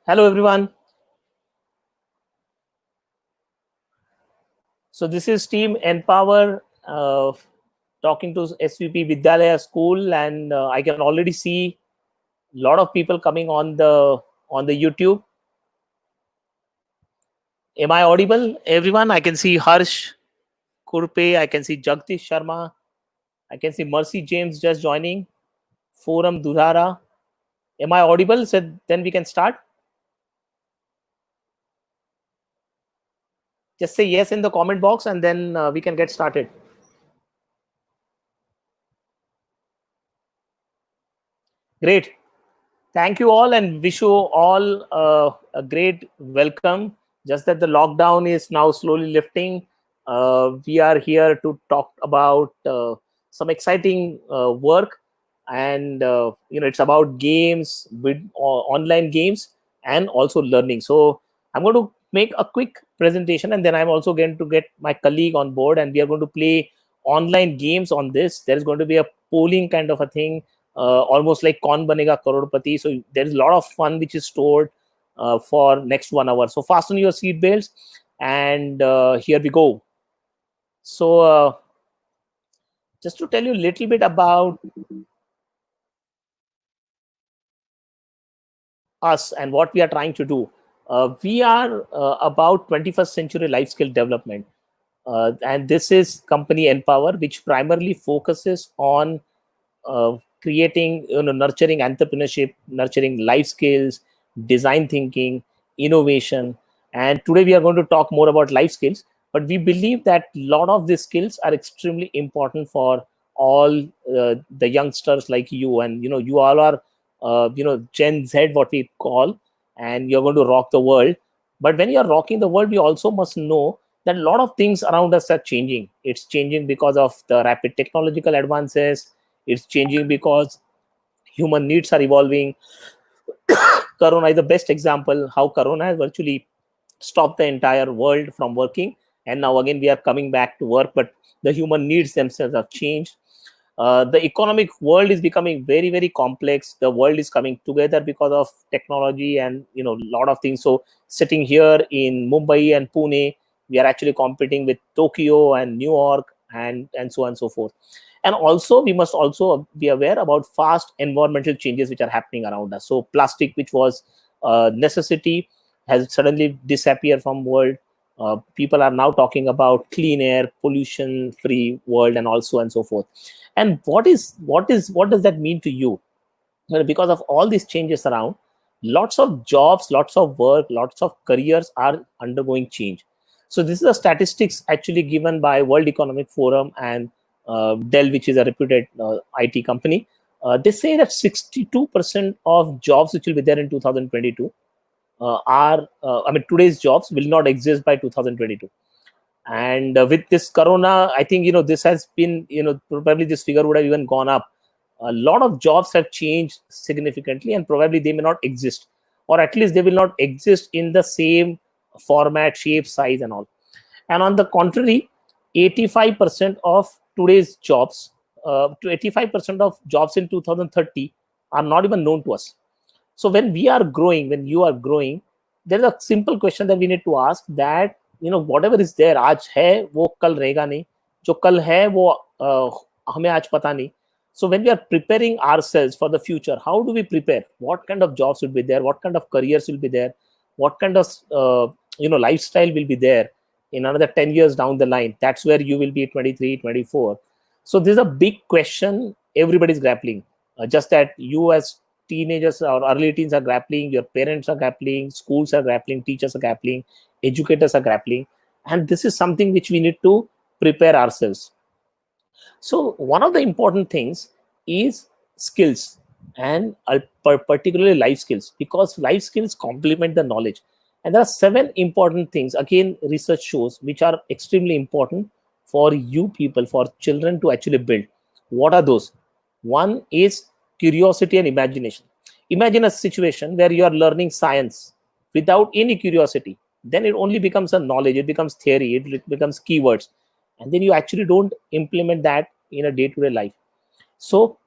Hello, everyone. So this is Team Empower talking to SVP Vidyalaya School, and I can already see a lot of people coming on the YouTube. Am I audible, everyone? I can see Harsh Kurpe. I can see Jagdish Sharma. I can see Mercy James just joining. Forum Dudhara. Am I audible? So then we can start. Just say yes in the comment box, and then we can get started. Great. Thank you all and wish you all a great welcome. Just that the lockdown is now slowly lifting. We are here to talk about some exciting work, and it's about games with online games and also learning. So I'm going to make a quick presentation, and then I'm also going to get my colleague on board, and we are going to play online games on this. There is going to be a polling kind of a thing, almost like Kaun Banega Crorepati. So there is a lot of fun which is stored for next 1 hour. So fasten your seat belts, and here we go. So just to tell you a little bit about us and what we are trying to do. We are about 21st century life skill development. And this is company Empower, which primarily focuses on creating, nurturing entrepreneurship, nurturing life skills, design thinking, innovation. And today we are going to talk more about life skills. But we believe that a lot of these skills are extremely important for all the youngsters like you. And you all are, Gen Z, what we call, and you're going to rock the world. But when you're rocking the world, we also must know that a lot of things around us are changing. It's changing because of the rapid technological advances. It's changing because human needs are evolving. Corona is the best example how Corona has virtually stopped the entire world from working. And now again, we are coming back to work, but the human needs themselves have changed. The economic world is becoming very, very complex. The world is coming together because of technology and a lot of things. So sitting here in Mumbai and Pune, we are actually competing with Tokyo and New York and so on and so forth. And also we must also be aware about fast environmental changes which are happening around us. So plastic, which was a necessity, has suddenly disappeared from world. People are now talking about clean air, pollution free world, and also and so forth. And what does that mean to you? Well, because of all these changes around, lots of jobs, lots of work, lots of careers are undergoing change. So this is a statistics actually given by World Economic Forum and Dell, which is a reputed IT company. They say that 62% of jobs which will be there in 2022 today's jobs will not exist by 2022. And with this Corona, I think this has been, probably this figure would have even gone up. A lot of jobs have changed significantly, and probably they may not exist, or at least they will not exist in the same format, shape, size, and all. And on the contrary, 85% of today's jobs, to 85% of jobs in 2030 are not even known to us. So when we are growing, when you are growing, there is a simple question that we need to ask, that whatever is there आज है वो कल रहेगा नहीं, जो कल है वो हमें आज पता नहीं. So when we are preparing ourselves for the future, how do we prepare? What kind of jobs will be there? What kind of careers will be there? What kind of lifestyle will be there in another 10 years down the line? That's where you will be 23, 24. So this is a big question everybody's grappling. Just that you as teenagers or early teens are grappling, your parents are grappling, schools are grappling, teachers are grappling, educators are grappling. And this is something which we need to prepare ourselves. So one of the important things is skills, and particularly life skills, because life skills complement the knowledge. And there are 7 important things, again, research shows, which are extremely important for you people, for children to actually build. What are those? One is curiosity and imagination. Imagine a situation where you are learning science without any curiosity. Then it only becomes a knowledge, it becomes theory, it becomes keywords, and then you actually don't implement that in a day-to-day life. So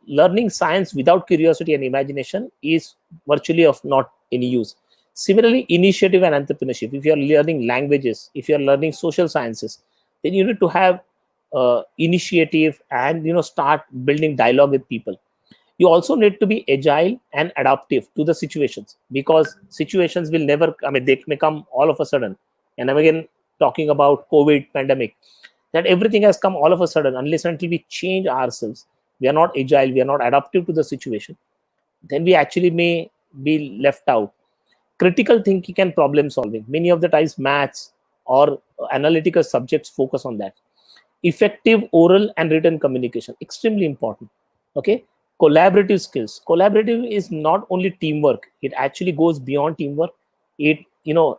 learning science without curiosity and imagination is virtually of not any use. Similarly, initiative and entrepreneurship. If you are learning languages, if you are learning social sciences, then you need to have initiative and start building dialogue with people. You also need to be agile and adaptive to the situations, because situations will never, I mean, they may come all of a sudden. And I'm again talking about COVID pandemic, that everything has come all of a sudden. Unless until we change ourselves, we are not agile, we are not adaptive to the situation, then we actually may be left out. Critical thinking and problem solving, many of the times maths or analytical subjects focus on that. Effective oral and written communication, extremely important. Okay. Collaborative skills. Collaborative is not only teamwork, it actually goes beyond teamwork. It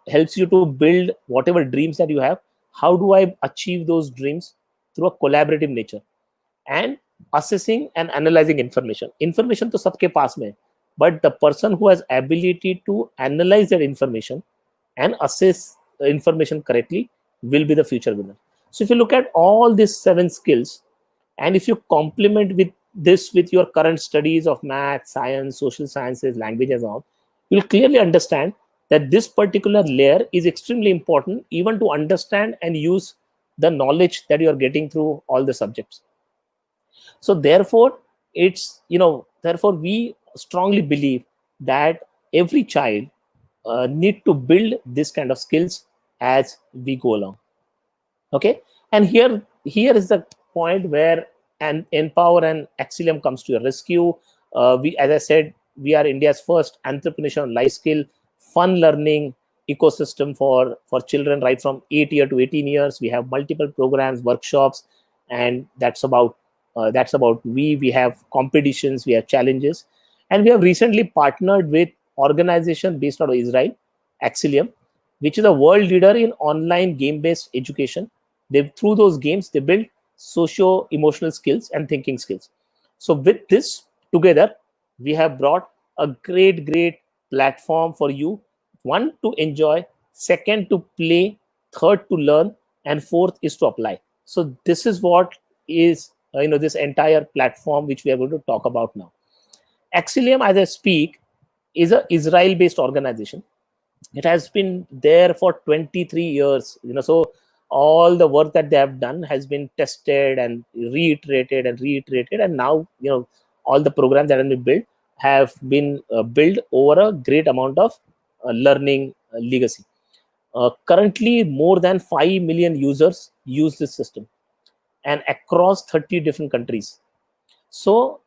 helps you to build whatever dreams that you have. How do I achieve those dreams? Through a collaborative nature. And assessing and analyzing information to सबके पास में, but the person who has ability to analyze that information and assess the information correctly will be the future winner. So if you look at all these 7 skills, and if you complement with this with your current studies of math, science, social sciences, languages, and all, you'll clearly understand that this particular layer is extremely important even to understand and use the knowledge that you are getting through all the subjects. So therefore, therefore we strongly believe that every child need to build this kind of skills as we go along. Okay. And here is the point where an Empower and Axilium comes to your rescue. We, as I said, we are India's first entrepreneurial life skill fun learning ecosystem for children right from 8 year to 18 years. We have multiple programs, workshops, and that's about we have competitions, we have challenges. And we have recently partnered with organization based out of Israel, Axilium, which is a world leader in online game-based education. They, through those games, they build socio-emotional skills and thinking skills. So with this together, we have brought a great platform for you. One, to enjoy, second, to play, third, to learn, and fourth is to apply. So this is what is this entire platform which we are going to talk about now. Axilium, as I speak, is a Israel-based organization. It has been there for 23 years. So all the work that they have done has been tested and reiterated, and now all the programs that have been built have been built over a great amount of learning legacy. Currently, more than 5 million users use this system, and across 30 different countries. So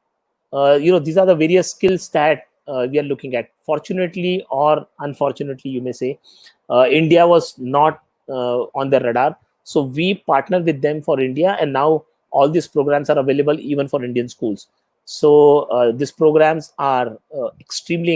these are the various skills that we are looking at. Fortunately or unfortunately, you may say, India was not on the radar. So we partnered with them for India, and now all these programs are available even for Indian schools. So these programs are extremely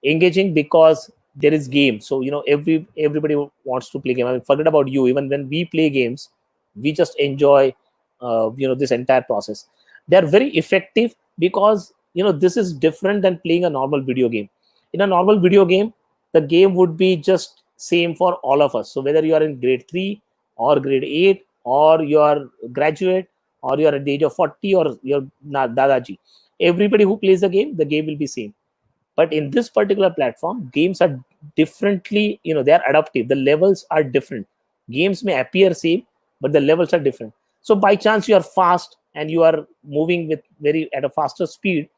engaging because there is game. So everybody wants to play game. I mean, forget about you. Even when we play games, we just enjoy this entire process. They are very effective because this is different than playing a normal video game. In a normal video game, the game would be just same for all of us. So whether you are in grade 3 or grade 8, or you are graduate, or you are at the age of 40, or you're dadaji, everybody who plays the game will be same. But in this particular platform, games are differently, they are adaptive, the levels are different. Games may appear same, but the levels are different. So by chance you are fast and you are moving with very at a faster speed,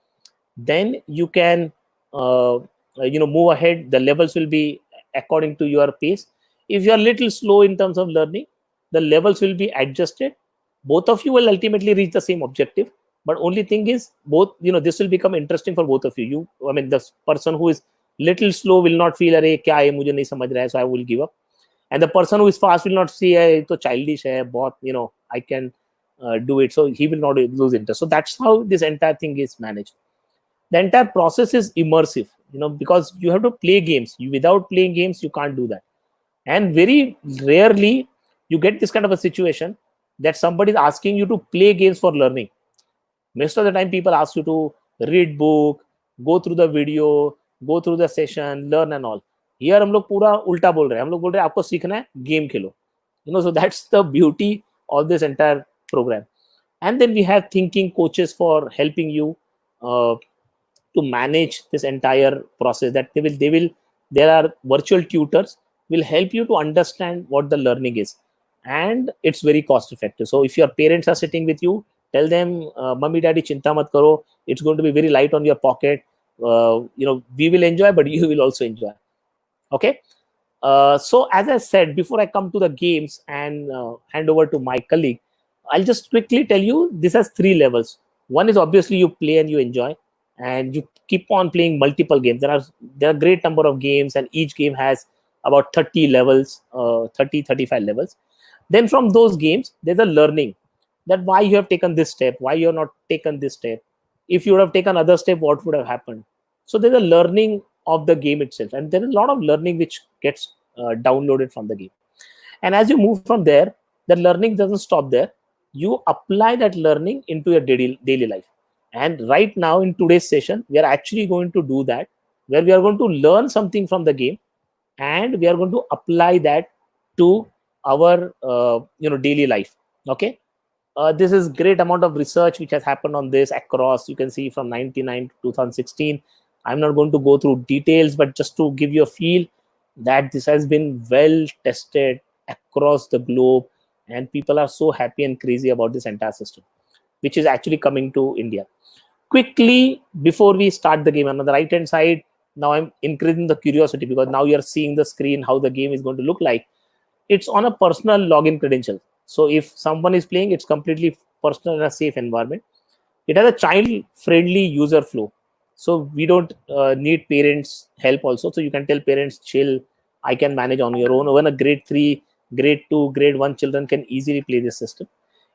then you can move ahead. The levels will be according to your pace. If you are little slow in terms of learning, the levels will be adjusted. Both of you will ultimately reach the same objective, but only thing is, both this will become interesting for both of you. I mean, the person who is little slow will not feel, "Arey, kya hai, mujhe nahi samajh raha hai, so I will give up." And the person who is fast will not see, "Hey, to childish hai, bahut, I can do it," so he will not lose interest. So that's how this entire thing is managed. The entire process is immersive, because you have to play games. Without playing games, you can't do that. And very rarely you get this kind of a situation that somebody is asking you to play games for learning. Most of the time people ask you to read book, go through the video, go through the session, learn and all. Here हम लोग पूरा उल्टा बोल रहे हैं. हम लोग बोल रहे हैं आपको सीखना है, game Khelo. So that's the beauty of this entire program. And then we have thinking coaches for helping you uh, to manage this entire process. That they will there are virtual tutors will help you to understand what the learning is, and it's very cost effective. So if your parents are sitting with you, tell them, mummy daddy chinta mat karo, it's going to be very light on your pocket. We will enjoy, but you will also enjoy. Okay. So as I said, before I come to the games and hand over to my colleague, I'll just quickly tell you this has three levels. One is obviously you play and you enjoy, and you keep on playing multiple games. There are great number of games, and each game has about 30 levels, 35 levels. Then from those games, there's a learning, that why you have taken this step, why you have not taken this step. If you would have taken other step, what would have happened? So there's a learning of the game itself, and there is a lot of learning which gets downloaded from the game. And as you move from there, the learning doesn't stop there. You apply that learning into your daily life. And right now in today's session, we are actually going to do that, where we are going to learn something from the game, and we are going to apply that to our daily life. Okay. This is great amount of research which has happened on this across, you can see, from 99 to 2016. I'm not going to go through details, but just to give you a feel that this has been well tested across the globe, and people are so happy and crazy about this entire system, which is actually coming to India. Quickly, before we start the game, on the right hand side, now I'm increasing the curiosity, because now you're seeing the screen, how the game is going to look like. It's on a personal login credential. So if someone is playing, it's completely personal and a safe environment. It has a child friendly user flow, so we don't need parents help also. So you can tell parents, chill, I can manage on your own. Even a grade 3, grade 2, grade 1 children can easily play this system.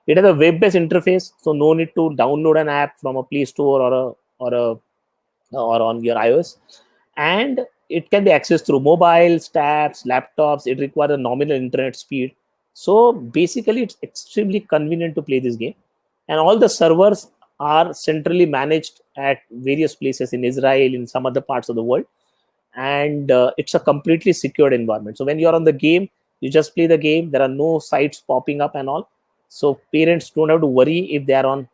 It has a web based interface, so no need to download an app from a play store or on your iOS. And it can be accessed through mobiles, tabs, laptops. It requires a nominal internet speed. So basically, it's extremely convenient to play this game. And all the servers are centrally managed at various places in Israel, in some other parts of the world. And it's a completely secured environment. So when you're on the game, you just play the game. There are no sites popping up and all. So parents don't have to worry if they are on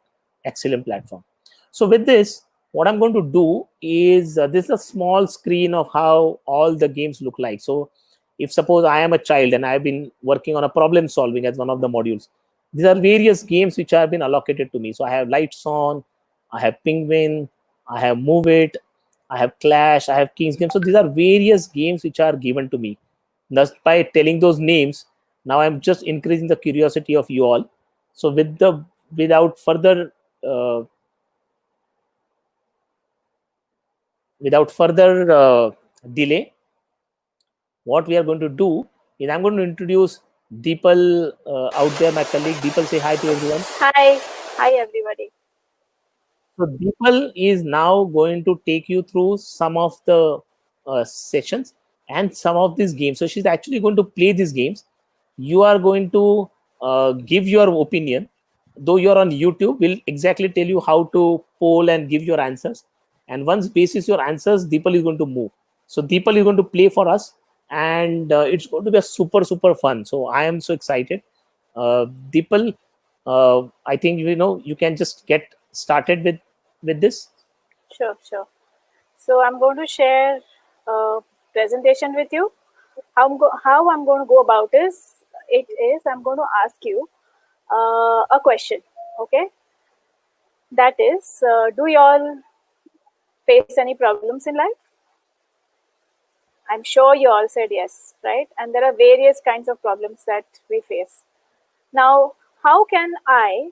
excellent platform. So with this, what I'm going to do is, this is a small screen of how all the games look like. So if suppose I am a child and I've been working on a problem solving as one of the modules, these are various games which have been allocated to me. So I have Lights On, I have Penguin, I have Move It, I have Clash, I have Kings Game. So these are various games which are given to me. Thus, by telling those names, now I'm just increasing the curiosity of you all. So without further uh, delay, what we are going to do is I'm going to introduce Deepal out there, my colleague. Deepal, say hi to everyone. Hi. Hi, everybody. So Deepal is now going to take you through some of the sessions and some of these games. So she's actually going to play these games. You are going to give your opinion. Though you're on YouTube, will exactly tell you how to poll and give your answers. And once basis your answers, Deepal is going to move. So Deepal is going to play for us, and it's going to be a super fun. So I am so excited. Deepal, I think you can just get started with this. Sure, sure. So I'm going to share a presentation with you. How I'm going to go about is I'm going to ask you a question. Okay, that is, do you all face any problems in life? I'm sure you all said yes, right? And there are various kinds of problems that we face. Now, how can I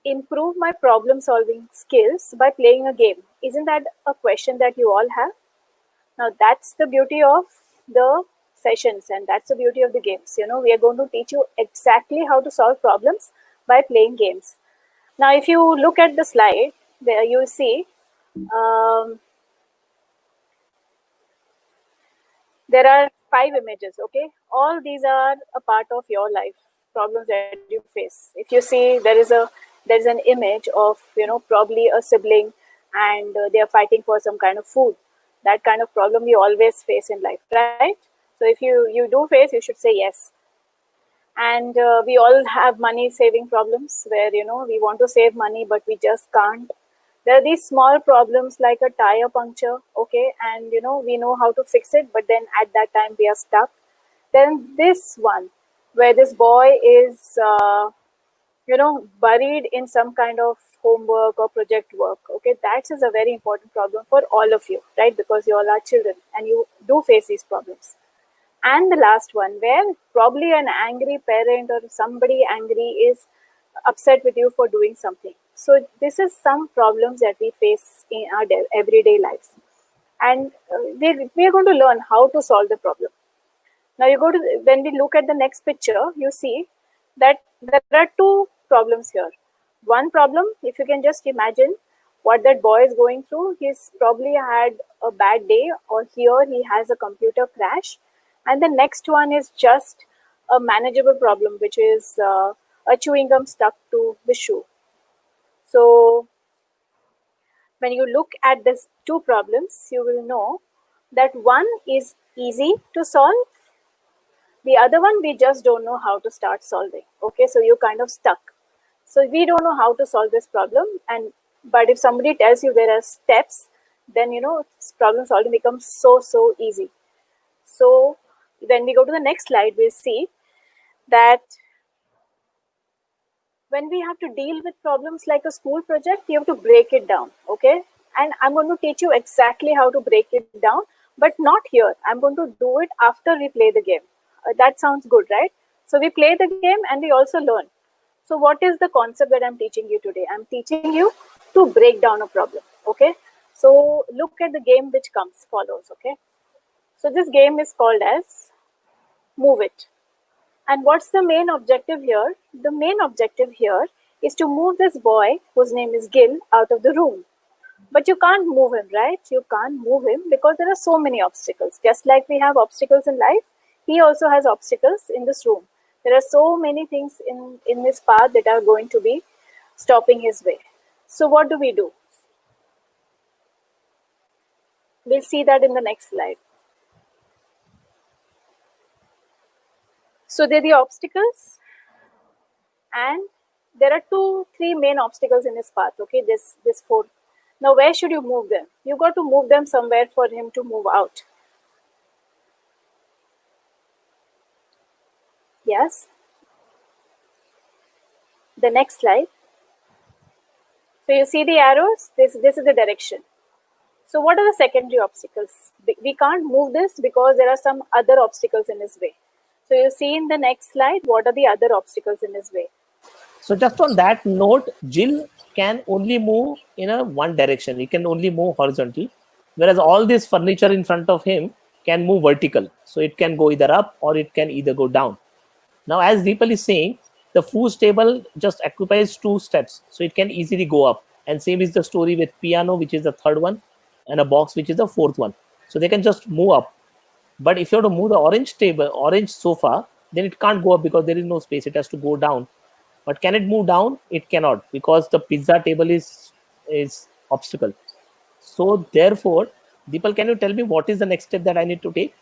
improve my problem solving skills by playing a game? Isn't that a question that you all have? Now, that's the beauty of the sessions, and that's the beauty of the games. We are going to teach you exactly how to solve problems by playing games. Now, if you look at the slide, there you see there are 5 images. Okay, all these are a part of your life, problems that you face. If you see, there is an image of probably a sibling, and they are fighting for some kind of food. That kind of problem we always face in life, right? So if you do face, you should say yes. And we all have money saving problems where, we want to save money, but we just can't. There are these small problems like a tire puncture, okay, and we know how to fix it, but then at that time we are stuck. Then this one, where this boy is, buried in some kind of homework or project work, okay, that is a very important problem for all of you, right? Because you all are children and you do face these problems. And the last one, where probably an angry parent or somebody angry is upset with you for doing something. So this is some problems that we face in our everyday lives, and we are going to learn how to solve the problem. Now you go to when we look at the next picture, you see that there are two problems here. One problem, if you can just imagine what that boy is going through, he's probably had a bad day, or here he has a computer crash. And the next one is just a manageable problem, which is a chewing gum stuck to the shoe. So when you look at these two problems, you will know that one is easy to solve, the other one we just don't know how to start solving. Okay, so you're kind of stuck. So we don't know how to solve this problem, and but if somebody tells you there are steps, then problem solving becomes so easy. So when we go to the next slide, we'll see that when we have to deal with problems like a school project, you have to break it down, okay? And I'm going to teach you exactly how to break it down, but not here. I'm going to do it after we play the game. That sounds good, right? So we play the game and we also learn. So what is the concept that I'm teaching you today? I'm teaching you to break down a problem, okay? So look at the game which comes follows, okay? So this game is called as Move It. And what's the main objective here? The main objective here is to move this boy, whose name is Gil, out of the room. But you can't move him, right? You can't move him because there are so many obstacles. Just like we have obstacles in life, he also has obstacles in this room. There are so many things in his path that are going to be stopping his way. So what do? We'll see that in the next slide. So they're the obstacles, and there are three main obstacles in his path, okay? This four. Now where should you move them? You got to move them somewhere for him to move out. Yes. The next slide. So you see the arrows, this is the direction. So what are the secondary obstacles? We can't move this because there are some other obstacles in his way. So you see in the next slide, what are the other obstacles in his way? So just on that note, Jill can only move in a one direction. He can only move horizontal, whereas all this furniture in front of him can move vertical. So it can go either up or it can either go down. Now, as Deepal is saying, the foos table just occupies two steps, so it can easily go up. And same is the story with piano, which is the third one, and a box, which is the fourth one. So they can just move up. But if you have to move the orange table, orange sofa, then it can't go up because there is no space. It has to go down. But can it move down? It cannot, because the pizza table is obstacle. So therefore, Deepal, can you tell me what is the next step that I need to take?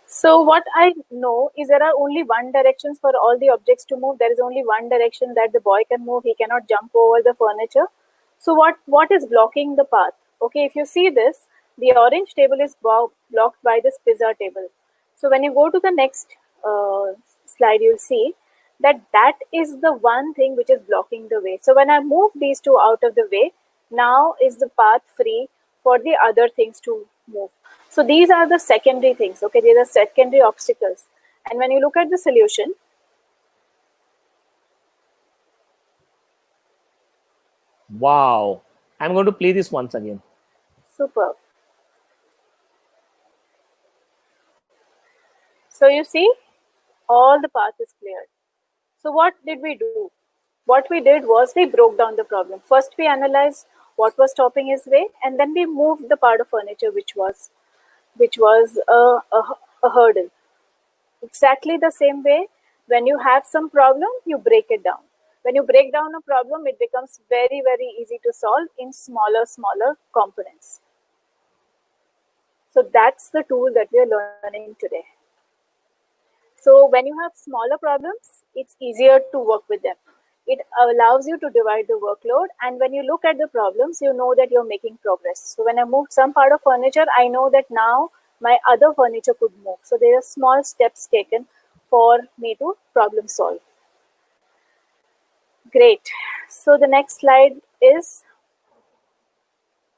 So what I know is there are only one directions for all the objects to move. There is only one direction that the boy can move. He cannot jump over the furniture. So what is blocking the path? Okay, if you see this, the orange table is blocked by this pizza table. So when you go to the next slide, you'll see that is the one thing which is blocking the way. So when I move these two out of the way, now is the path free for the other things to move. So these are the secondary things, okay? These are secondary obstacles. And when you look at the solution, Wow. I'm going to play this once again. superb. So you see, all the path is cleared. So what did we do? What we did was we broke down the problem. First, we analyzed what was stopping his way, and then we moved the part of furniture which was a hurdle. Exactly the same way, when you have some problem, you break it down. When you break down a problem, it becomes very easy to solve in smaller components. So that's the tool that we are learning today. So when you have smaller problems, it's easier to work with them. It allows you to divide the workload, and when you look at the problems, you know that you're making progress. So when I moved some part of furniture, I know that now my other furniture could move. So there are small steps taken for me to problem solve. Great. So the next slide is,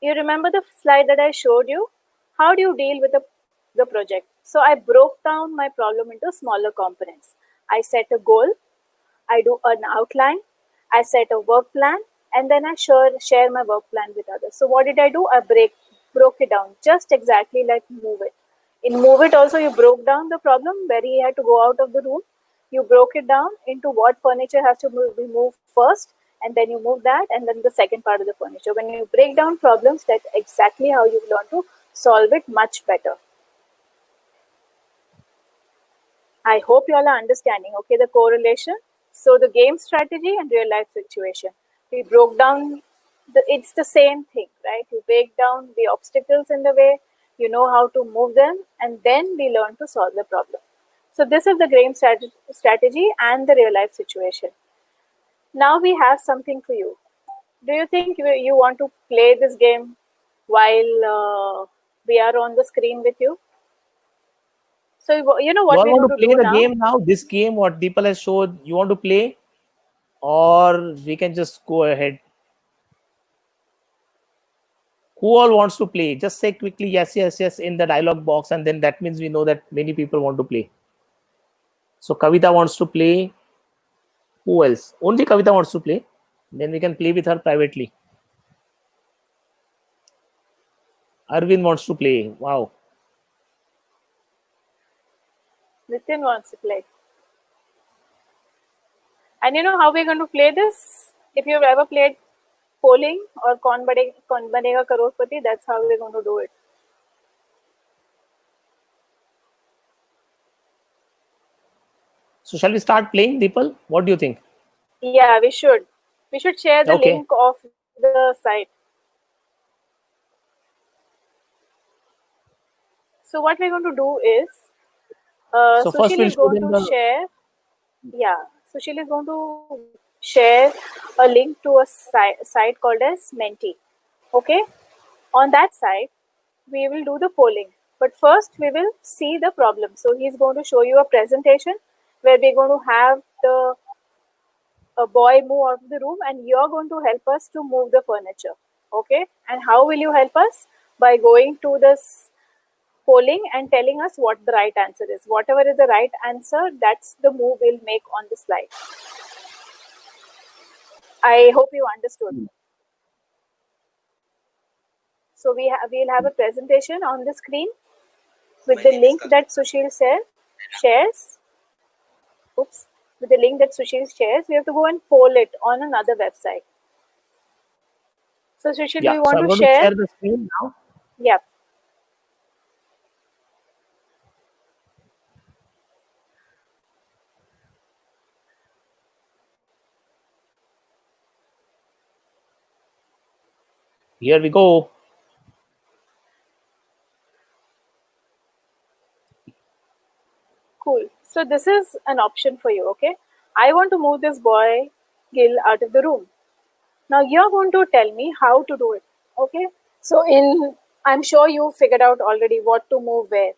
you remember the slide that I showed you? How do you deal with the project? So I broke down my problem into smaller components. I set a goal, I do an outline, I set a work plan, and then I share my work plan with others. So what did I do? I broke it down just exactly like Move It. In Move It also, you broke down the problem where he had to go out of the room. You broke it down into what furniture has to be moved first, and then you move that, and then the second part of the furniture. When you break down problems, that's exactly how you learn to solve it much better. I hope you all are understanding, okay, the correlation. So the game strategy and real life situation. We broke down, it's the same thing, right? You break down the obstacles in the way, you know how to move them, and then we learn to solve the problem. So this is the game strategy and the real life situation. Now we have something for you. Do you think you want to play this game while we are on the screen with you? So you know You what all we're want going to to play do the now? game now? This game, what Deepal has showed, you want to play, or we can just go ahead? Who all wants to play? Just say quickly yes, yes, yes in the dialog box, and then that means we know that many people want to play. So Kavita wants to play. Who else? Only Kavita wants to play. Then we can play with her privately. Arvind wants to play. Wow. Nitin wants to play. And you know how we're going to play this? If you've ever played polling or Kaun Banega Crorepati, that's how we're going to do it. So shall we start playing, Deepal? What do you think? Yeah, we should. We should share the Okay. link of the site. So what we're going to do is, So first Sushil we'll is show going them to the. share, yeah, Sushil is going to share a link to a site called as Menti. Okay, on that site, we will do the polling. But first, we will see the problem. So he's going to show you a presentation where we're going to have the a boy move out of the room, and you're going to help us to move the furniture. Okay, and how will you help us? By going to this polling and telling us what the right answer is. Whatever is the right answer, that's the move we'll make on the slide. I hope you understood. So we'll have a presentation on the screen with the link that Sushil shares. Oops. With the link that Sushil shares, we have to go and poll it on another website. So Sushil, do Yeah. you So want I'm to going to share? share the screen now. Yeah. Here we go. Cool. So this is an option for you, okay? I want to move this boy Gil out of the room. Now you're going to tell me how to do it, okay? So I'm sure you figured out already what to move where,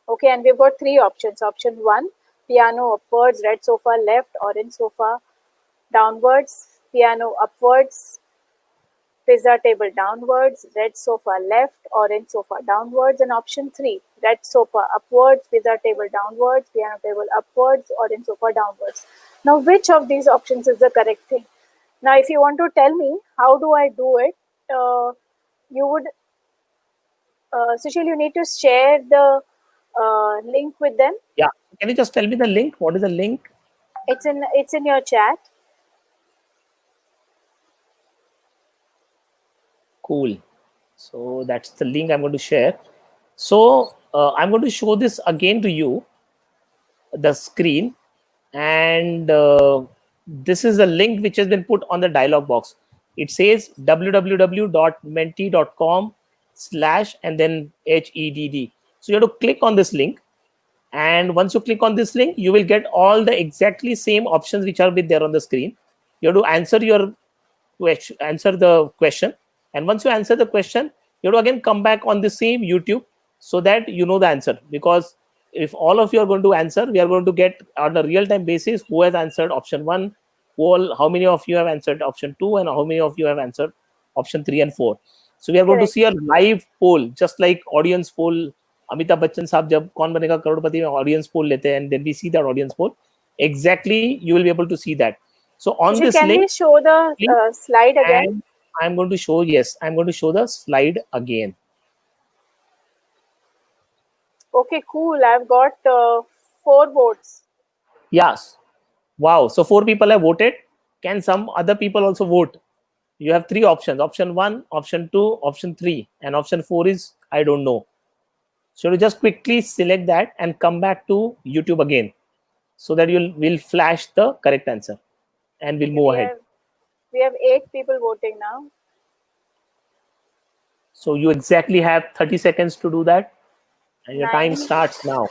okay? And we've got three options. Option one, piano upwards, red sofa left, orange sofa downwards, piano upwards, pizza table downwards, red sofa left, orange sofa downwards, and option 3, red sofa upwards, pizza table downwards, piano table upwards, orange sofa downwards. Now, which of these options is the correct thing? Now, if you want to tell me how do I do it, you would, Sushil, you need to share the link with them. Yeah. Can you just tell me the link? What is the link? It's in your chat. Cool. So that's the link I'm going to share. So I'm going to show this again to you, the screen, and this is a link which has been put on the dialog box. It says www.menti.com/ and then HEDD. So you have to click on this link, And once you click on this link, you will get all the exactly same options which are there on the screen. You have to answer the question, and once you answer the question, you have to again come back on the same YouTube so that you know the answer. Because if all of you are going to answer, we are going to get on a real-time basis who has answered option 1, how many of you have answered option 2, and how many of you have answered option 3 and 4. So we are going to Correct. see a live poll, just like audience poll. Amitabh Bachchan साहब जब कौन बनेगा करोड़पति में audience poll लेते हैं, and then we see that audience poll. Exactly, you will be able to see that. So on Sushil, this can link, we show the slide again? and I'm going to show, yes, I'm going to show the slide again. Okay, cool. I've got 4 votes. Yes. Wow. So 4 people have voted. Can some other people also vote? You have 3 options: option 1, option 2, option 3, and option 4 is I don't know. So you just quickly select that and come back to YouTube again, so that you will flash the correct answer, and we'll Okay, move ahead. we have 8 people voting now. So you exactly have 30 seconds to do that, and your 9. time starts now.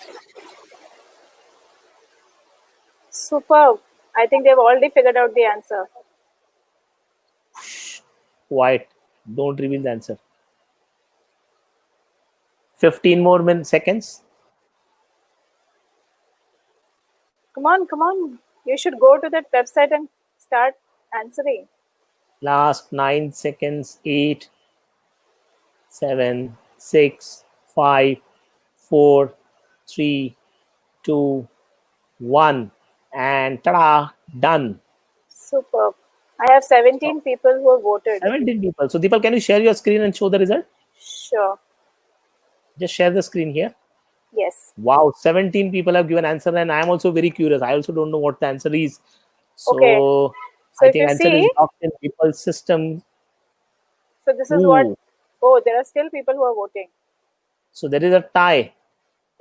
Superb. I think they've already figured out the answer. Quiet. Don't reveal the answer. 15 more seconds. Come on, come on. You should go to that website and start answering. Last 9 seconds. 8, 7, 6, 5, 4, 3, 2, 1. And ta-da, done. Superb. I have 17 people who have voted. 17 people. So Deepal, can you share your screen and show the result? Sure. Just share the screen here. Yes. Wow, 17 people have given answer, and I am also very curious. I also don't know what the answer is. So, Okay. So I if think you answer is see, locked in people's system. so this is what. Ooh. Oh, there are still people who are voting. So there is a tie.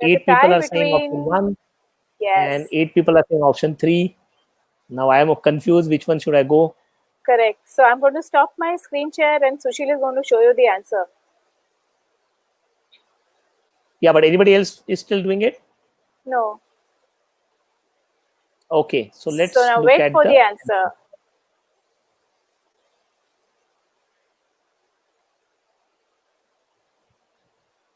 There's a 8 people tie are saying option between. 1, and Yes. 8 people are saying option 3. Now I am confused. Which one should I go? Correct. So I'm going to stop my screen share and Sushil is going to show you the answer. Yeah, but anybody else is still doing it? No. Okay, so So let's now look wait at for the the answer.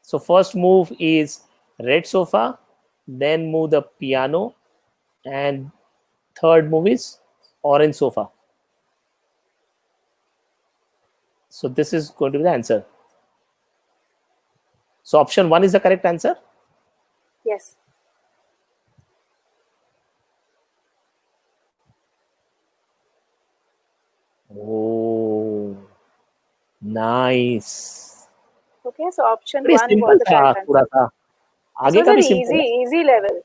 So first move is red sofa, then move the piano, and third move is orange sofa. So this is going to be the answer. So option 1 is the correct answer. Yes. Oh, nice. Okay, so option Pretty 1 was simple the था correct थोड़ा answer. सा. This आगे was का a भी simple है. easy level.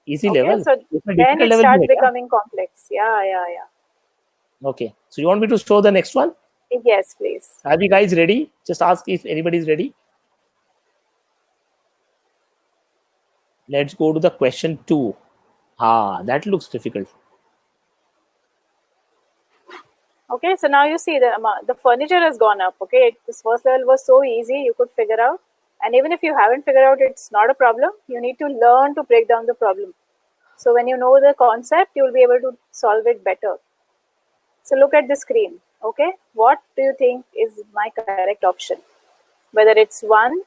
Easy Okay, level. so इसमें then difficult it level भी starts है क्या? becoming complex. Yeah. Okay. So you want me to show the next one? Yes, please. Are you guys ready? Just ask if anybody is ready. Let's go to the question 2. That looks difficult. Okay, so now you see the furniture has gone up. Okay, this first level was so easy, you could figure out. And even if you haven't figured out, it's not a problem. You need to learn to break down the problem. So when you know the concept, you will be able to solve it better. So look at the screen. Okay, what do you think is my correct option? Whether it's 1,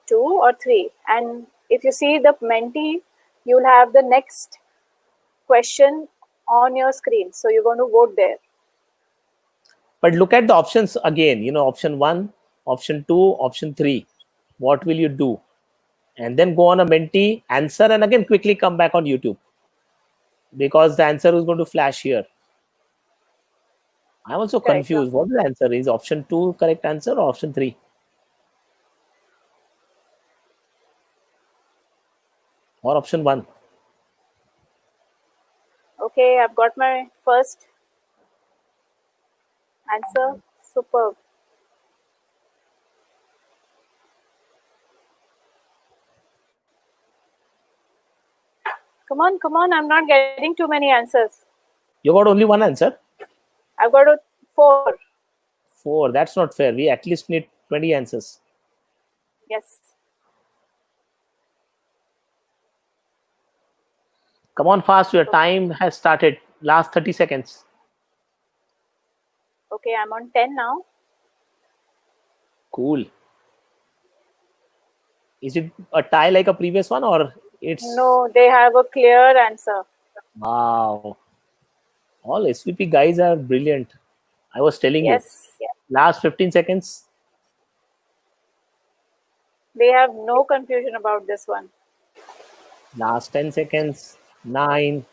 2, or 3. And if you see the Menti, you'll have the next question on your screen. So you're going to vote there. But look at the options again. Option 1, option 2, option 3. What will you do? And then go on a Menti, answer, and again quickly come back on YouTube, because the answer is going to flash here. I'm also Correct. confused. What the answer is? Option 2 correct answer or option 3? Or option 1? Okay, I've got my first answer. Superb. Come on. I'm not getting too many answers. You got only one answer? I've got 4. 4. That's not fair. We at least need 20 answers. Yes. Come on fast, your time has started. Last 30 seconds. Okay, I'm on 10 now. Cool. Is it a tie like a previous one or it's... No, they have a clear answer. Wow. All SVP guys are brilliant. I was telling you. Yes. Last 15 seconds. They have no confusion about this one. Last 10 seconds. 9,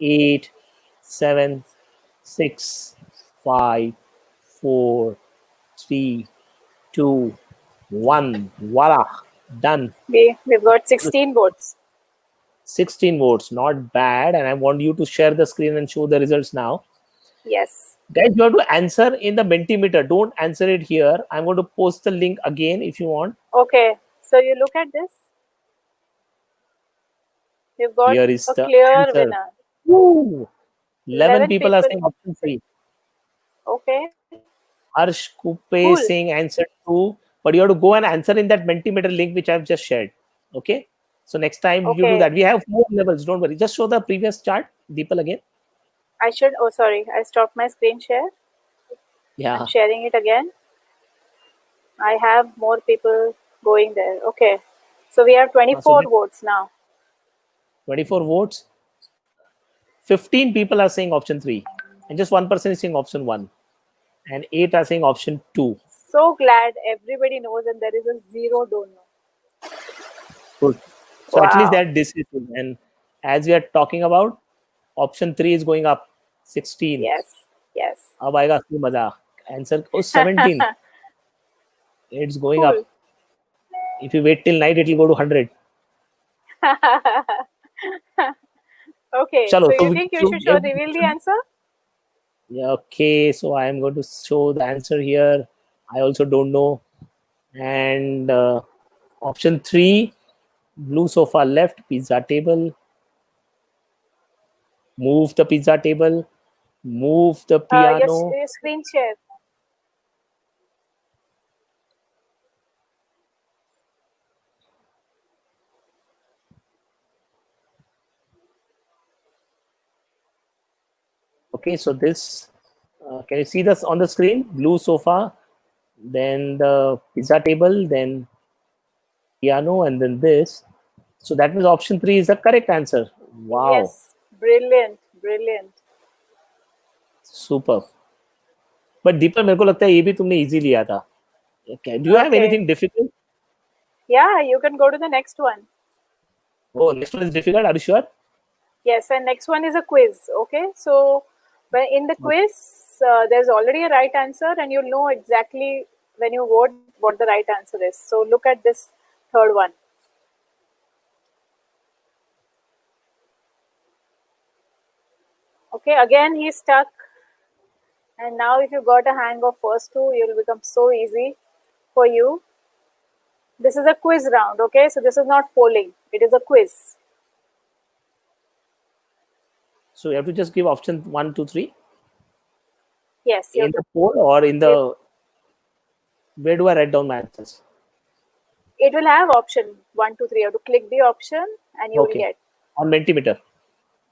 8, 7, 6, 5, 4, 3, 2, 1. Voila. Done. We've got 16 votes. 16 votes. Not bad. And I want you to share the screen and show the results now. Yes. Guys, you have to answer in the Mentimeter. Don't answer it here. I'm going to post the link again if you want. Okay. So you look at this. We've got Here is a the clear answer. winner. Woo! 11 11 people are people. saying option 3. Okay. Harsh Kupe Cool. saying answer 2. But you have to go and answer in that Mentimeter link which I've just shared. Okay? So next time you do Okay. that. We have 4 levels. Don't worry. Just show the previous chart, Deepal, again. I should. Oh, sorry. I stopped my screen share. Yeah. I'm sharing it again. I have more people going there. Okay. So we have 24 votes now. 24 votes. 15 people are saying option 3. And just 1 person is saying option 1. And 8 are saying option 2. So glad everybody knows and there is a zero don't know. Good. So at least that decision. And as we are talking about, option 3 is going up 16. Yes. Yes. Ab aayega asli maza. Answer 17. It's going Cool. up. If you wait till night, it will go to 100. Okay. Chalo, So you think you should reveal the answer? Yeah, okay. So I am going to show the answer here. I also don't know. And option 3, blue sofa left, pizza table. Move the pizza table. Move the piano. Your screen share. Okay, so this, can you see this on the screen? Blue sofa, then the pizza table, then piano, and then this. So that means option 3 is the correct answer. Wow. Yes. Brilliant. Brilliant. Super. But Deepak, मेरे को लगता है ये भी तुमने easy लिया था. Okay. Do you have anything difficult? Yeah, you can go to the next one. Oh, next one is difficult. Are you sure? Yes, and next one is a quiz. Okay, so in the quiz, there's already a right answer, and you'll know exactly when you vote what the right answer is. So look at this third one. Okay, again he's stuck. And now if you got a hang of first two, it'll become so easy for you. This is a quiz round, okay? So this is not polling. It is a quiz. So you have to just give option 1, 2, 3. Yes. In the poll or in the... Where do I write down my answers? It will have option 1, 2, 3. You have to click the option and you will get. On Mentimeter.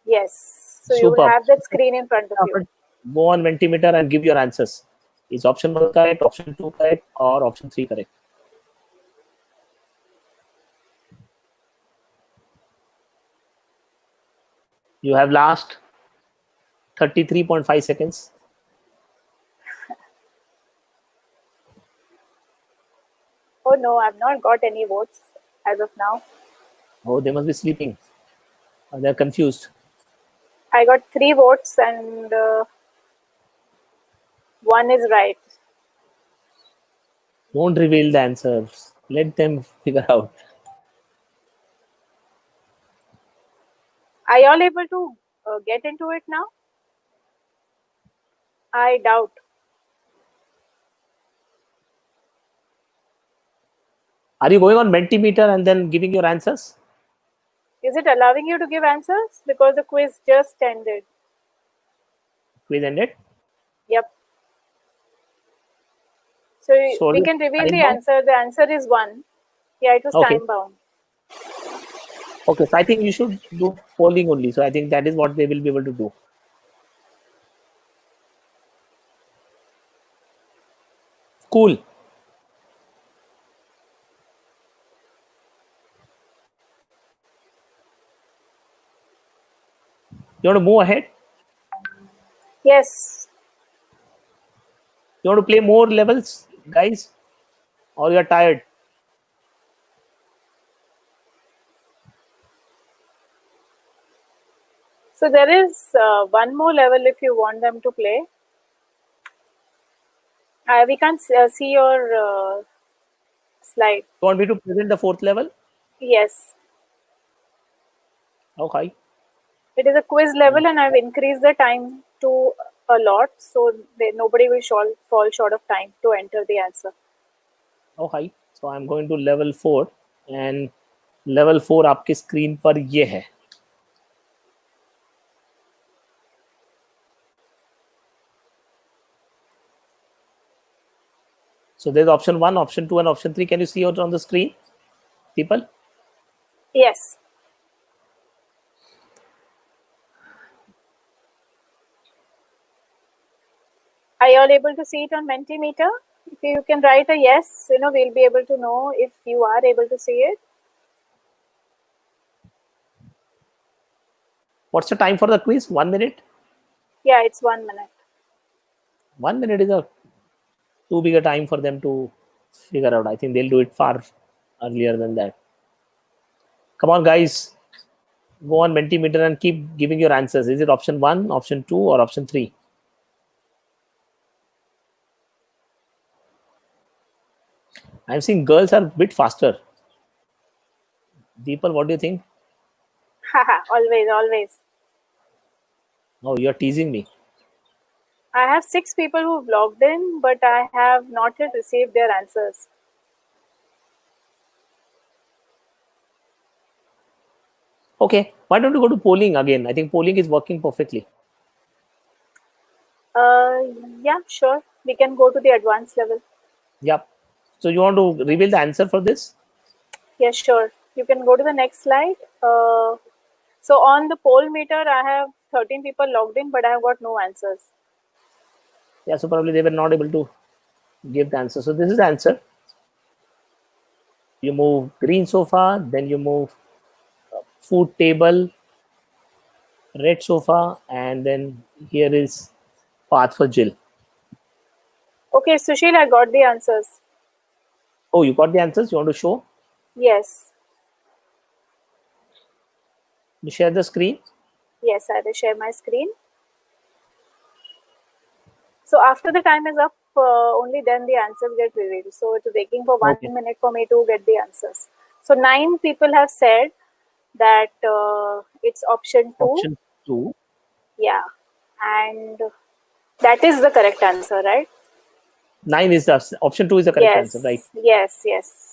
Yes. So you will have that screen in front of you. Go on Mentimeter and give your answers. Is option 1 correct, option 2 correct, or option 3 correct? You have last 33.5 seconds. Oh no, I've not got any votes as of now. Oh, they must be sleeping. They're confused. I got 3 votes and 1 is right. Don't reveal the answers. Let them figure out. Are y'all able to get into it now? I doubt. Are you going on Mentimeter and then giving your answers? Is it allowing you to give answers? Because the quiz just ended. Quiz ended? Yep. So we can reveal the answer. The answer is 1. Yeah, it was time bound. Okay, so I think you should do polling only. So I think that is what they will be able to do. Cool. You want to move ahead? Yes. You want to play more levels, guys? Or you're tired? So there is one more level if you want them to play. We can't see your slide. You want me to present the fourth level? Yes. Okay. It is a quiz level, and I've increased the time to a lot, so nobody will fall short of time to enter the answer. Okay. So I'm going to level 4, and level 4 आपके screen पर ये है. So there's option 1, option 2, and option 3. Can you see it on the screen, people? Yes. Are you all able to see it on Mentimeter? If you can write a yes, we'll be able to know if you are able to see it. What's the time for the quiz? 1 minute? Yeah, it's 1 minute. 1 minute is a too big a time for them to figure out. I think they'll do it far earlier than that. Come on, guys. Go on Mentimeter and keep giving your answers. Is it option 1, option 2, or option 3? I'm seeing girls are a bit faster. Deepal, what do you think? Haha, always, always. Oh, you're teasing me. I have 6 people who've logged in, but I have not yet received their answers. Okay, why don't you go to polling again? I think polling is working perfectly. Yeah, sure. We can go to the advanced level. Yep. So you want to reveal the answer for this? Yeah, sure. You can go to the next slide. So on the poll meter, I have 13 people logged in, but I have got no answers. Yeah, so probably they were not able to give the answer. So this is the answer. You move green sofa, then you move food table, red sofa, and then here is path for Jill. Okay, Sushil, I got the answers. Oh, you got the answers? You want to show? Yes. You share the screen? Yes, I will share my screen. So after the time is up, only then the answers get revealed. So it's waiting for 1 minute for me to get the answers. So 9 people have said that it's option 2. Option 2. Yeah. And that is the correct answer, right? 9 is the option 2 is the correct answer, right? Yes.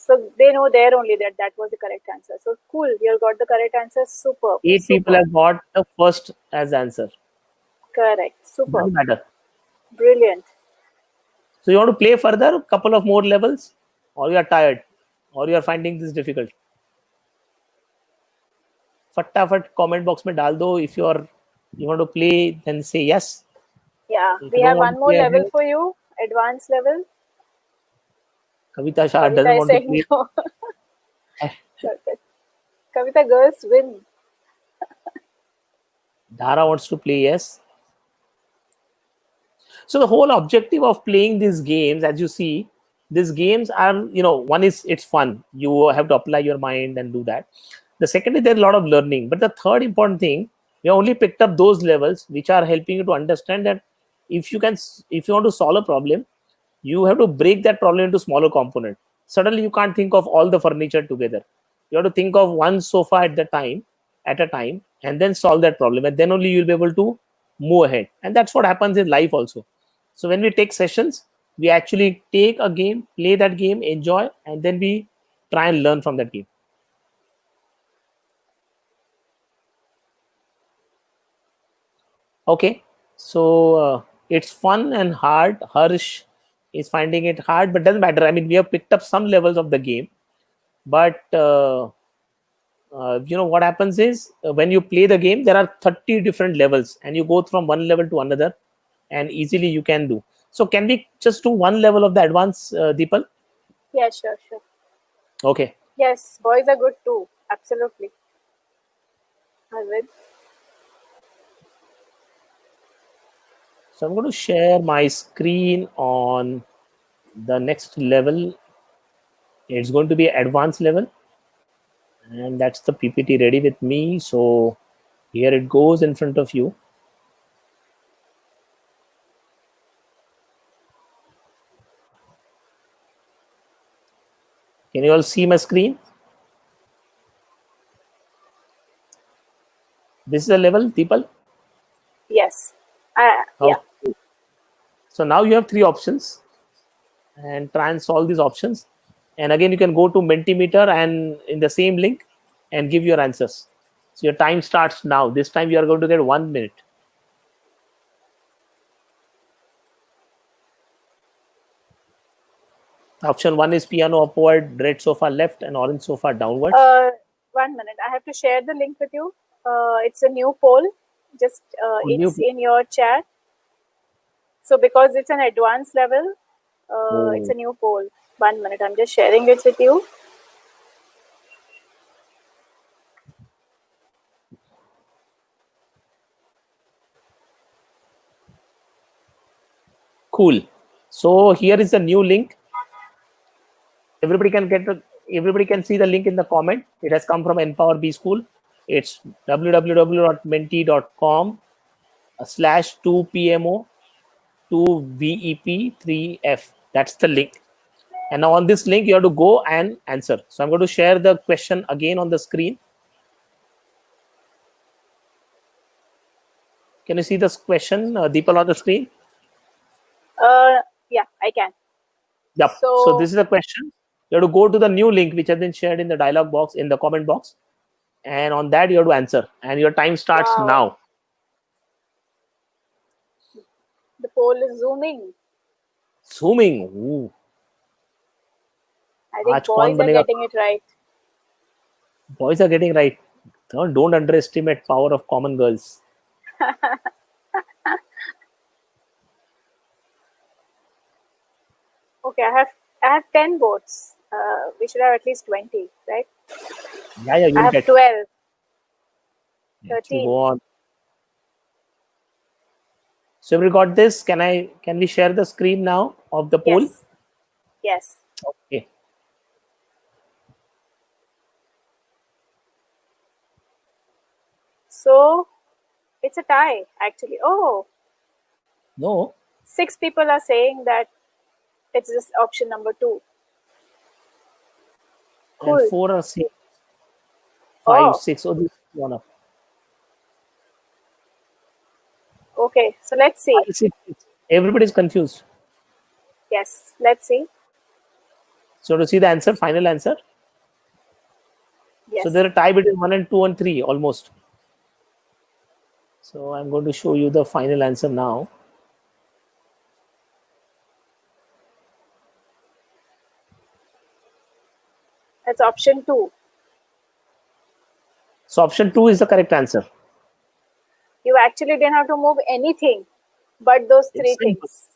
So they know there only that was the correct answer. So cool, you got the correct answer. Super. 8 people have got the first as answer. Correct. Super. Doesn't matter. Brilliant. So you want to play further, a couple of more levels, or you are tired, or you are finding this difficult? फटाफट comment box में डाल दो. If you want to play, then say yes. Yeah, If we you don't have want one to more play level ahead, for you, advanced level. Kavita Shah Kavita doesn't is want to saying play. no. Kavita, girls win. Dhara wants to play yes. So the whole objective of playing these games, as you see, these games are, one is it's fun. You have to apply your mind and do that. The second is there's a lot of learning. But the third important thing, we only picked up those levels which are helping you to understand that if you want to solve a problem, you have to break that problem into smaller components. Suddenly you can't think of all the furniture together. You have to think of one sofa at a time, and then solve that problem, and then only you'll be able to move ahead. And that's what happens in life also. So when we take sessions, we actually take a game, play that game, enjoy, and then we try and learn from that game. Okay, so it's fun and hard. Harsh is finding it hard, but doesn't matter. I mean, we have picked up some levels of the game, but what happens is when you play the game, there are 30 different levels, and you go from one level to another, and easily you can do. So can we just do one level of the advanced, Deepal? Yeah, sure, sure. Okay. Yes, boys are good too. Absolutely. I will. So I'm going to share my screen on the next level. It's going to be advanced level, and that's the PPT ready with me. So here it goes in front of you. Can you all see my screen? This is the level, people. Yes. Yeah. Okay. So now you have three options, and try and solve these options. And again, you can go to Mentimeter and in the same link and give your answers. So your time starts now. This time you are going to get 1 minute. Option one is piano upward, red sofa left, and orange sofa downwards. 1 minute. I have to share the link with you. It's a new poll. Just it's in your chat. So because it's an advanced level, it's a new poll. 1 minute. I'm just sharing it with you. Cool. So here is the new link. Everybody can everybody can see the link in the comment. It has come from Empower B School. It's www.menti.com/2pmo 2VEP3F. That's the link. And now on this link, you have to go and answer. So I'm going to share the question again on the screen. Can you see this question, Deepal, on the screen? Yeah, I can. Yep. So this is the question. You have to go to the new link which has been shared in the dialog box, in the comment box. And on that, you have to answer. And your time starts now. The poll is zooming. Zooming. Ooh. I think boys are getting it right. Boys are getting right. Don't underestimate power of common girls. Okay, I have 10 votes. We should have at least 20, right? Yeah, you I have get 12. to 13. go on. So we got this. Can we share the screen now of the poll? Yes. Yes. Okay. So it's a tie, actually. Oh. No. 6 people are saying that it's just option number 2. Cool. And 4 are 6. 5, 6. Oh, this is one up. Okay, so let's see. 5, 6. Everybody's confused. Yes, let's see. So to see the answer, final answer. Yes. So there are tie between 1 and 2 and 3 almost. So I'm going to show you the final answer now. That's option 2. So option 2 is the correct answer. You actually didn't have to move anything but those 3 things.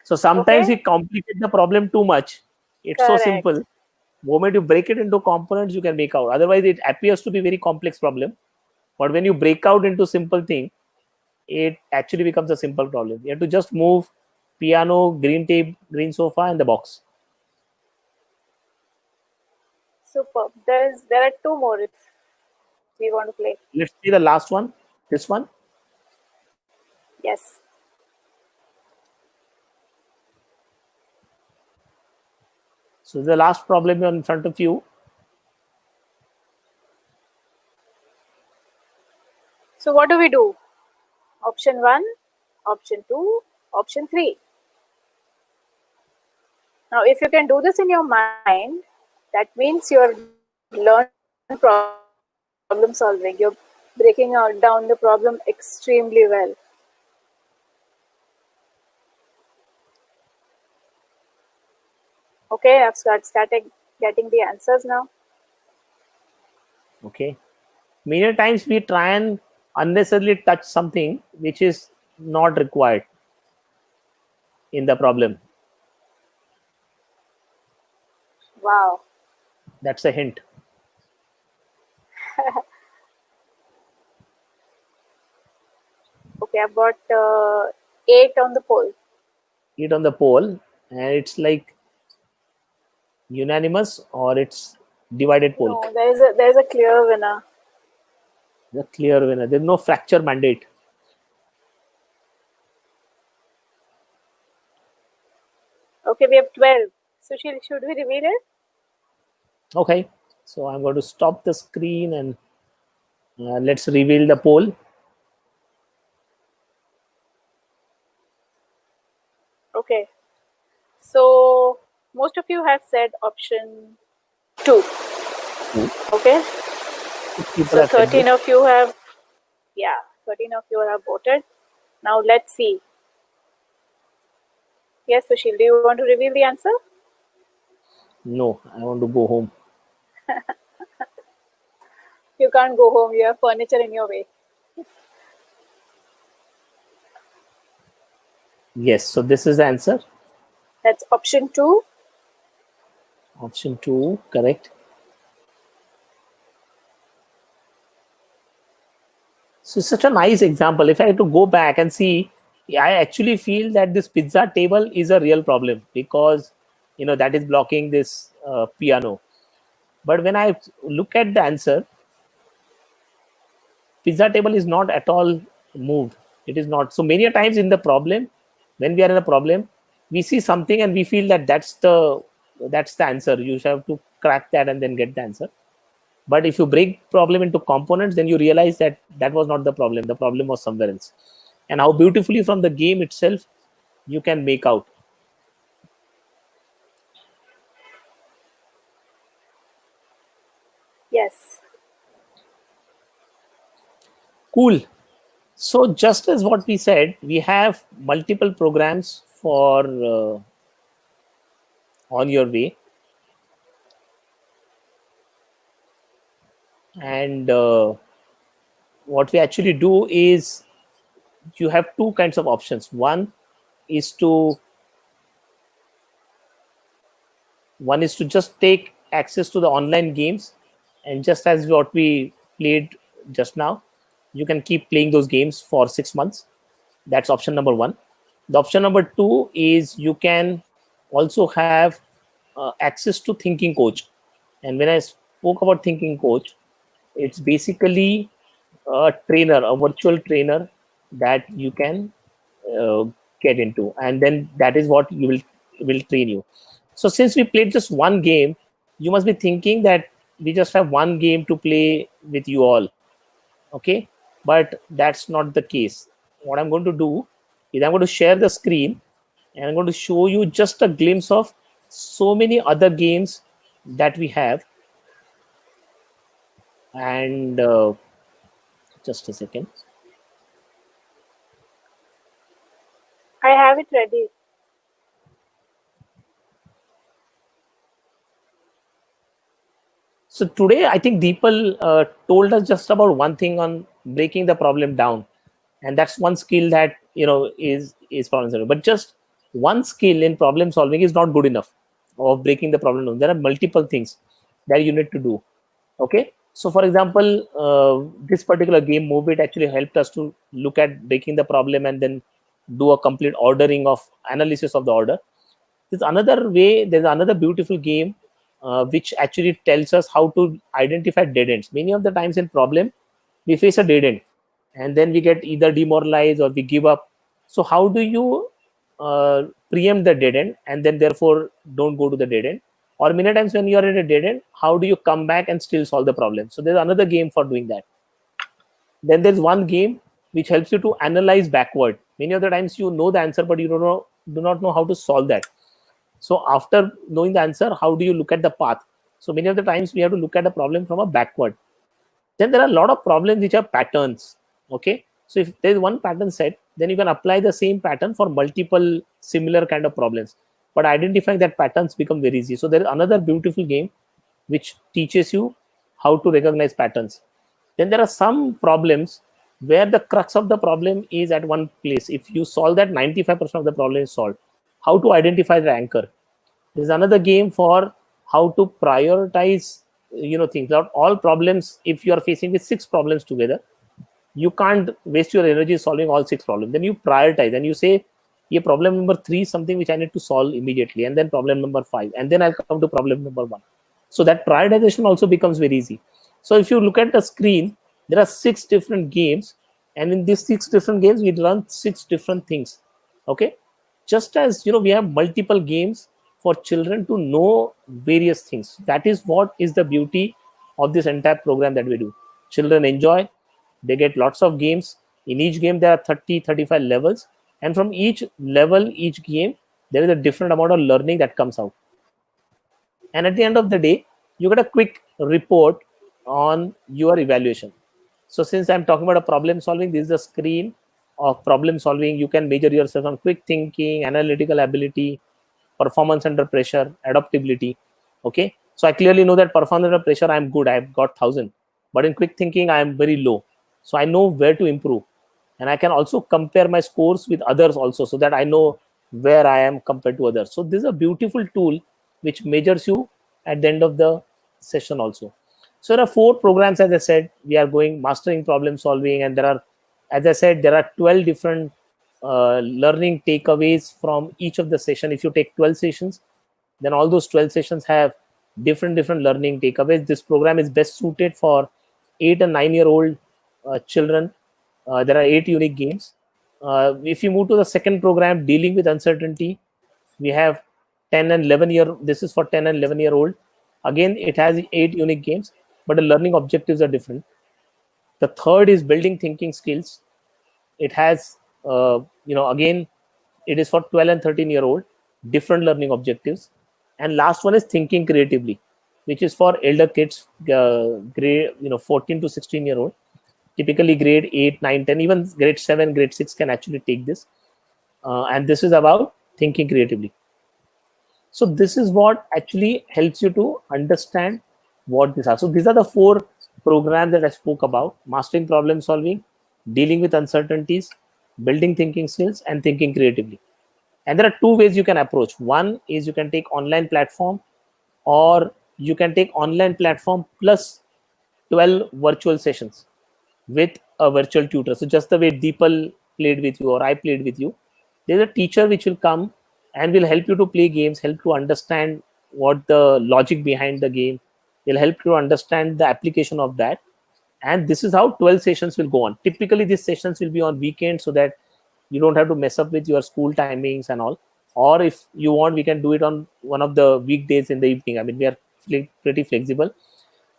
So sometimes we complicate the problem too much. It's so simple. The moment you break it into components, you can make out. Otherwise, it appears to be a very complex problem. But when you break out into simple thing, it actually becomes a simple problem. You have to just move piano, green tape, green sofa, and the box. Superb. There are 2 more if we want to play. Let's see the last one. This one. Yes. So the last problem in front of you. So what do we do? Option 1, option 2, option 3. Now, if you can do this in your mind, that means you're learned problem solving. You're breaking down the problem extremely well. Okay, I've started getting the answers now. Okay, many times we try and unnecessarily touch something which is not required in the problem. Wow. That's a hint. Okay, I've got 8 on the poll. It on the poll, and it's like unanimous or it's divided poll. No, there's a clear winner. The clear winner. There's no fracture mandate. Okay, we have 12. So should we reveal it? Okay, so I'm going to stop the screen and let's reveal the poll. Okay. So most of you have said option 2. Okay. People So have said 13 this. of you have, yeah, 13 of you have voted. Now let's see. Yes, Sushil, do you want to reveal the answer? No, I want to go home. You can't go home. You have furniture in your way. Yes, so this is the answer. That's option 2. Option 2, correct. So it's such a nice example. If I had to go back and see, I actually feel that this pizza table is a real problem because that is blocking this piano. But when I look at the answer, pizza table is not at all moved. It is not. So many a times in the problem, when we are in a problem, we see something and we feel that that's the answer. You have to crack that and then get the answer. But if you break problem into components, then you realize that that was not the problem. The problem was somewhere else. And how beautifully from the game itself you can make out. Yes. Cool. So just as what we said, we have multiple programs for on your way, and what we actually do is you have two kinds of options. Is to one is to just take access to the online games, and just as what we played just now, you can keep playing those games for 6 months. That's option number one. The option number two is you can also have access to thinking coach. And when I spoke about thinking coach, it's basically a trainer, a virtual trainer that you can uh, get into, and then that is what you will train you. So since we played just one game, you must be thinking that we just have one game to play with you all. Okay, but that's not the case. What I'm going to do is I'm going to share the screen and I'm going to show you just a glimpse of so many other games that we have. And just a second. I have it ready. So today, I think Deepal told us just about one thing on breaking the problem down, and that's one skill that is problem solving. But just one skill in problem solving is not good enough of breaking the problem down. There are multiple things that you need to do. Okay, so for example, this particular game Move It actually helped us to look at breaking the problem and then do a complete ordering of analysis of the order. There's another way, there's another beautiful game which actually tells us how to identify dead ends. Many of the times in problem, we face a dead end and then we get either demoralized or we give up. So how do you preempt the dead end and then therefore don't go to the dead end? Or many times when you are at a dead end, how do you come back and still solve the problem? So there's another game for doing that. Then there's one game which helps you to analyze backward. Many of the times you know the answer, but you do not know how to solve that. So after knowing the answer, how do you look at the path? So many of the times we have to look at the problem from a backward. Then there are a lot of problems which are patterns. Okay. So if there is one pattern set, then you can apply the same pattern for multiple similar kind of problems. But identifying that patterns become very easy. So there is another beautiful game which teaches you how to recognize patterns. Then there are some problems where the crux of the problem is at one place. If you solve that, 95% of the problem is solved. How to identify the anchor. There's another game for how to prioritize, things. Not all problems, if you are facing with 6 problems together, you can't waste your energy solving all 6 problems. Then you prioritize and you say, yeah, problem number 3 is something which I need to solve immediately, and then problem number 5, and then I'll come to problem number 1. So that prioritization also becomes very easy. So if you look at the screen, there are 6 different games, and in these 6 different games, we run 6 different things. Okay, just as we have multiple games for children to know various things. That is what is the beauty of this entire program that we do. Children enjoy, they get lots of games. In each game there are 30-35 levels, and from each level, each game, there is a different amount of learning that comes out. And at the end of the day, you get a quick report on your evaluation. So since I'm talking about a problem solving, this is the screen of problem solving. You can measure yourself on quick thinking, analytical ability, performance under pressure, adaptability. Okay, so I clearly know that performance under pressure I'm good, I've got 1000, but in quick thinking I am very low. So I know where to improve, and I can also compare my scores with others also, so that I know where I am compared to others. So this is a beautiful tool which measures you at the end of the session also. So there are 4 programs, as I said. We are going mastering problem solving, and there are, as I said, there are 12 different learning takeaways from each of the session. If you take 12 sessions, then all those 12 sessions have different learning takeaways. This program is best suited for 8 and 9-year-old children. There are 8 unique games. If you move to the second program, dealing with uncertainty, we have 10 and 11-year. This is for 10 and 11-year-old. Again, it has 8 unique games, but the learning objectives are different. The third is building thinking skills. It has, again, it is for 12 and 13-year-old, different learning objectives. And last one is thinking creatively, which is for elder kids, grade 14 to 16-year-old. Typically grade 8, 9, 10, even grade 7, grade 6 can actually take this. And this is about thinking creatively. So this is what actually helps you to understand what these are. So these are the 4 programs that I spoke about: mastering problem solving, dealing with uncertainties, building thinking skills, and thinking creatively. And there are 2 ways you can approach. One is you can take online platform, or you can take online platform plus 12 virtual sessions with a virtual tutor. So just the way Deepal played with you or I played with you, there's a teacher which will come and will help you to play games, help to understand what the logic behind the game. They'll help you to understand the application of that. And this is how 12 sessions will go on. Typically, these sessions will be on weekends, so that you don't have to mess up with your school timings and all. Or if you want, we can do it on one of the weekdays in the evening. I mean, we are pretty flexible.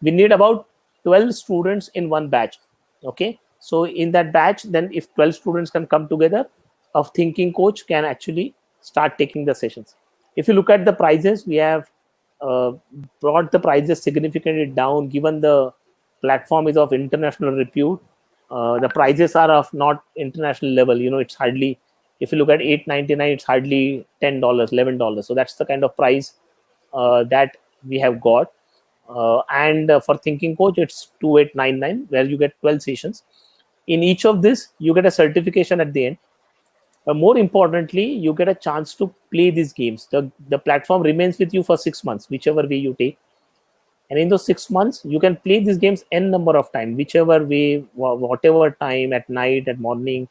We need about 12 students in one batch. Okay, so in that batch, then if 12 students can come together, a thinking coach can actually start taking the sessions. If you look at the prices, we have brought the prices significantly down, given the platform is of international repute. The prices are of not international level. It's hardly, if you look at 8.99, it's hardly $10, $11. So that's the kind of price that we have got. And for thinking coach, it's 2899, where you get 12 sessions. In each of this, you get a certification at the end. More importantly, you get a chance to play these games. The platform remains with you for 6 months, whichever way you take. And in those 6 months, you can play these games n number of time, whichever way, whatever time, at night, at morning,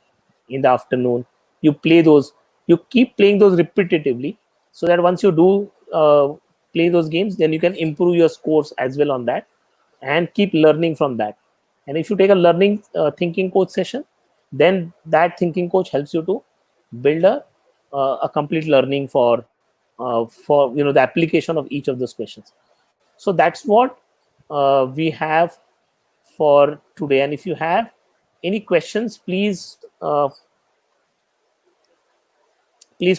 in the afternoon. You play those. You keep playing those repetitively, so that once you do play those games, then you can improve your scores as well on that, and keep learning from that. And if you take a learning thinking coach session, then that thinking coach helps you to build a complete learning for the application of each of those questions. So that's what we have for today. And if you have any questions, please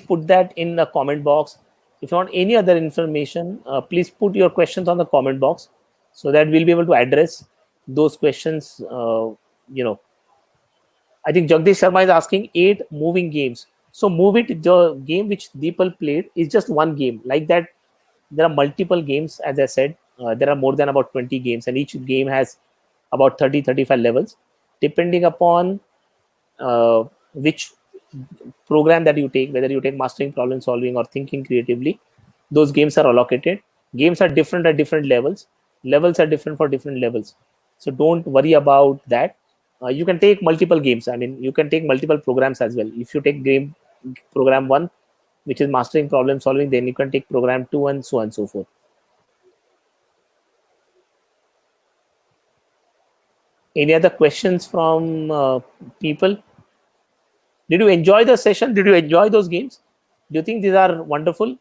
put that in the comment box. If you want any other information, please put your questions on the comment box, so that we'll be able to address those questions. I think Jagdish Sharma is asking 8 moving games. So Move It, the game which Deepal played, is just one game. Like that, there are multiple games, as I said. there are more than about 20 games, and each game has about 30-35 levels, depending upon which program that you take, whether you take mastering problem solving or thinking creatively. Those games are allocated. Games are different at different levels. Levels are different for different levels. So don't worry about that. You can take multiple games. I mean, you can take multiple programs as well. If you take game program one, which is mastering problem solving, then you can take program two, and so on and so forth. Any other questions from people? Did you enjoy the session? Did you enjoy those games? Do you think these are wonderful?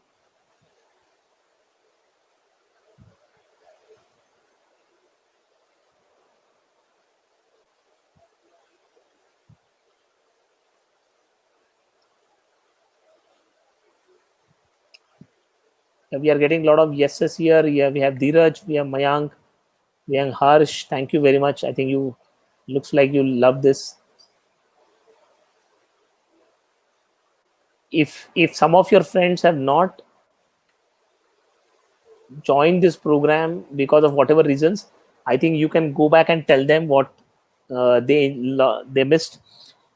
We are getting a lot of yeses here. Yeah, we have Dheeraj, we have Mayank, we have Harsh. Thank you very much. I think you looks like you love this. If some of your friends have not join this program because of whatever reasons, I think you can go back and tell them what they missed.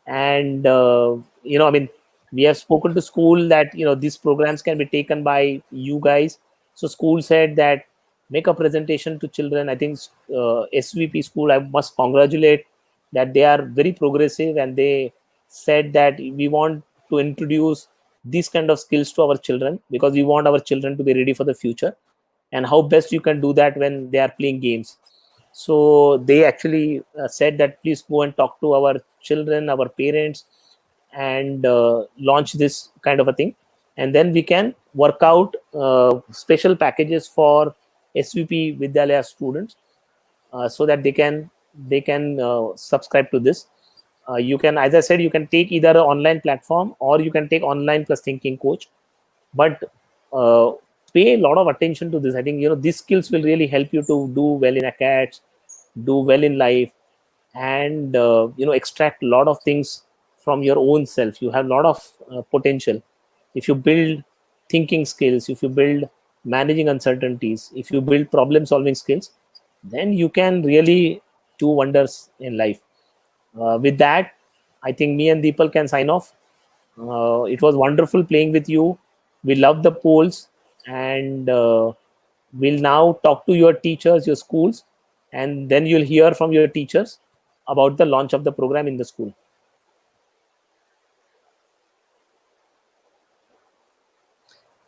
And I mean, we have spoken to school that these programs can be taken by you guys. So school said that make a presentation to children. I think SVP school, I must congratulate that they are very progressive, and they said that we want to introduce these kind of skills to our children because we want our children to be ready for the future. And how best you can do that when they are playing games. So they actually said that please go and talk to our children, our parents, and launch this kind of a thing, and then we can work out special packages for SVP Vidyalaya students, so that they can subscribe to this. You can, as I said, you can take either an online platform or you can take online plus thinking coach, but uh, pay a lot of attention to this. I think these skills will really help you to do well in academics, do well in life, and extract a lot of things from your own self. You have a lot of potential if you build thinking skills, if you build managing uncertainties, if you build problem solving skills, then you can really do wonders in life. With that, I think me and Deepal can sign off. It was wonderful playing with you. We love the polls, and we'll now talk to your teachers, your schools, and then you'll hear from your teachers about the launch of the program in the school.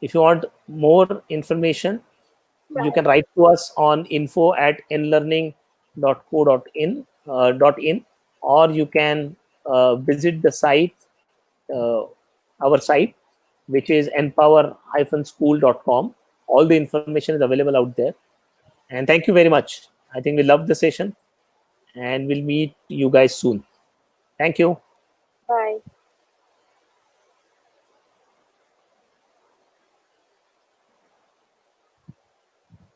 If you want more information, you Bye. can write to us on info@nlearning.co.in, or you can visit the site, uh, our site, which is empower-school.com. All the information is available out there. And thank you very much. I think we love the session, and we'll meet you guys soon. Thank you. Bye.